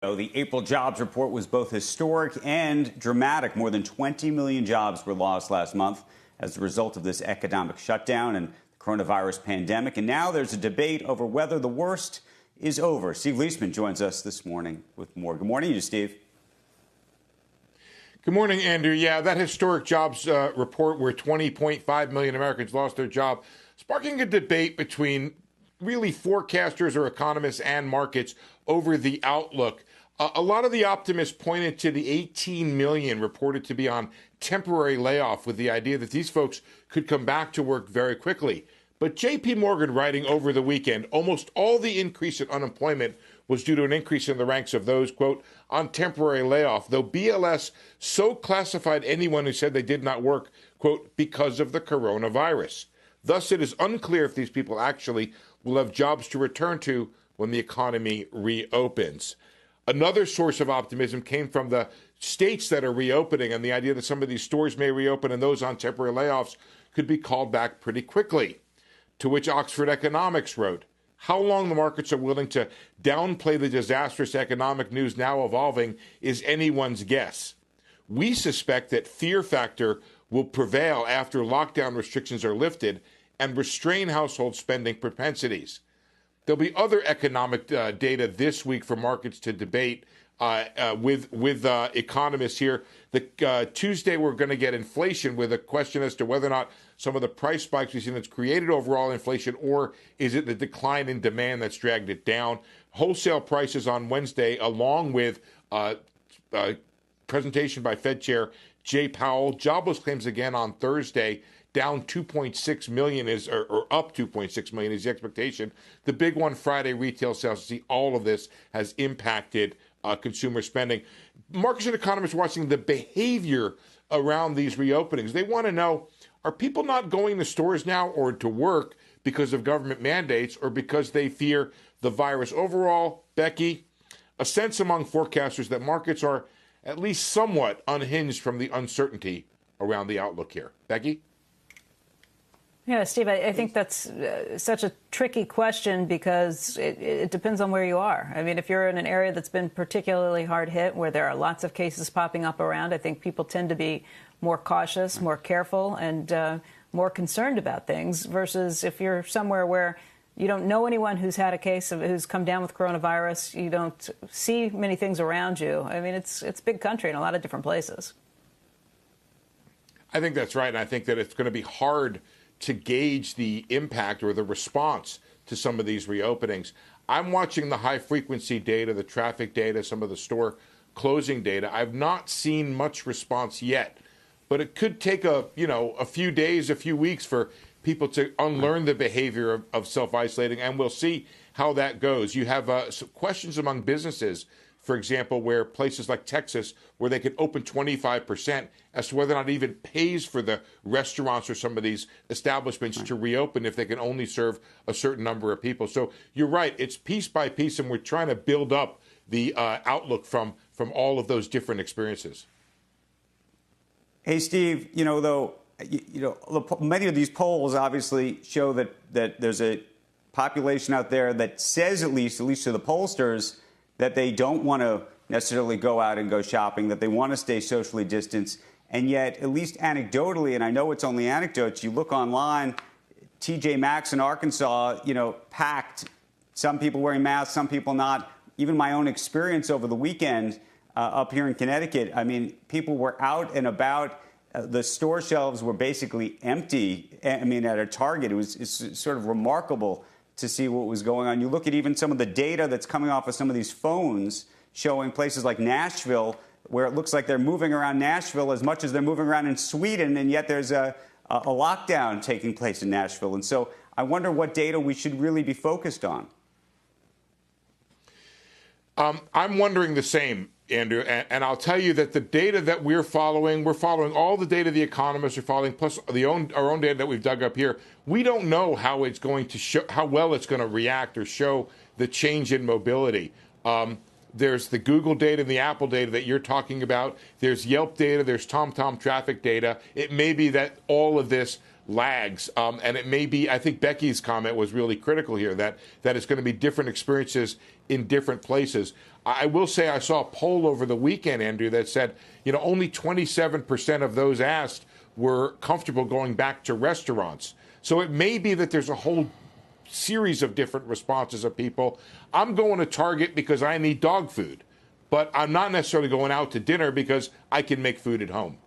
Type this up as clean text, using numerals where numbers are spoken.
The April jobs report was both historic and dramatic. More than 20 million jobs were lost last month as a result of this economic shutdown and the coronavirus pandemic. And now there's a debate over whether the worst is over. Steve Liesman joins us this morning with more. Good morning to you, Steve. Good morning, Andrew. Yeah, that historic jobs report where 20.5 million Americans lost their job, sparking a debate between really forecasters or economists and markets over the outlook. A lot of the optimists pointed to the 18 million reported to be on temporary layoff with the idea that these folks could come back to work very quickly. But J.P. Morgan writing over the weekend, almost all the increase in unemployment was due to an increase in the ranks of those, quote, on temporary layoff, though BLS so classified anyone who said they did not work, quote, because of the coronavirus. Thus, it is unclear if these people actually will have jobs to return to when the economy reopens. Another source of optimism came from the states that are reopening and the idea that some of these stores may reopen and those on temporary layoffs could be called back pretty quickly. To which Oxford Economics wrote, how long the markets are willing to downplay the disastrous economic news now evolving is anyone's guess. We suspect that fear factor will prevail after lockdown restrictions are lifted and restrain household spending propensities. There'll be other economic data this week for markets to debate with economists here. Tuesday, we're going to get inflation with a question as to whether or not some of the price spikes we've seen that's created overall inflation, or is it the decline in demand that's dragged it down? Wholesale prices on Wednesday, along with presentation by Fed Chair Jay Powell. Jobless claims again on Thursday. Down 2.6 million or up 2.6 million is the expectation. The big one, Friday retail sales. See, all of this has impacted consumer spending. Markets and economists watching the behavior around these reopenings. They want to know, are people not going to stores now or to work because of government mandates or because they fear the virus? Overall, Becky, a sense among forecasters that markets are at least somewhat unhinged from the uncertainty around the outlook here. Becky? Yeah, Steve, I think that's such a tricky question because it depends on where you are. I mean, if you're in an area that's been particularly hard hit, where there are lots of cases popping up around, I think people tend to be more cautious, more careful, and more concerned about things, versus if you're somewhere where you don't know anyone who's had a case of who's come down with coronavirus, you don't see many things around you. I mean, it's a big country in a lot of different places. I think that's right, and I think that it's going to be hard to gauge the impact or the response to some of these reopenings. I'm watching the high-frequency data, the traffic data, some of the store closing data. I've not seen much response yet, but it could take a few days, a few weeks for people to unlearn the behavior of self-isolating, and we'll see how that goes. You have some questions among businesses, for example, where places like Texas, where they can open 25%, as to whether or not it even pays for the restaurants or some of these establishments to reopen if they can only serve a certain number of people. So you're right, it's piece by piece, and we're trying to build up the outlook from all of those different experiences. Hey, Steve, many of these polls obviously show that there's a population out there that says, at least to the pollsters, that they don't want to necessarily go out and go shopping, that they want to stay socially distanced. And yet, at least anecdotally, and I know it's only anecdotes, you look online, TJ Maxx in Arkansas, packed. Some people wearing masks, some people not. Even my own experience over the weekend up here in Connecticut, I mean, people were out and about. The store shelves were basically empty. I mean, at a Target, it's sort of remarkable to see what was going on. You look at even some of the data that's coming off of some of these phones showing places like Nashville, where it looks like they're moving around Nashville as much as they're moving around in Sweden, and yet there's a lockdown taking place in Nashville. And so I wonder what data we should really be focused on. I'm wondering the same, Andrew, and I'll tell you that the data that we're following all the data the economists are following, plus our own data that we've dug up here. We don't know how it's going to show, how well it's going to react or show the change in mobility. There's the Google data and the Apple data that you're talking about. There's Yelp data. There's TomTom traffic data. It may be that all of this lags, and it may be, I think Becky's comment was really critical here, that it's going to be different experiences in different places. I will say I saw a poll over the weekend, Andrew, that said, only 27% of those asked were comfortable going back to restaurants. So it may be that there's a whole series of different responses of people. I'm going to Target because I need dog food, but I'm not necessarily going out to dinner because I can make food at home.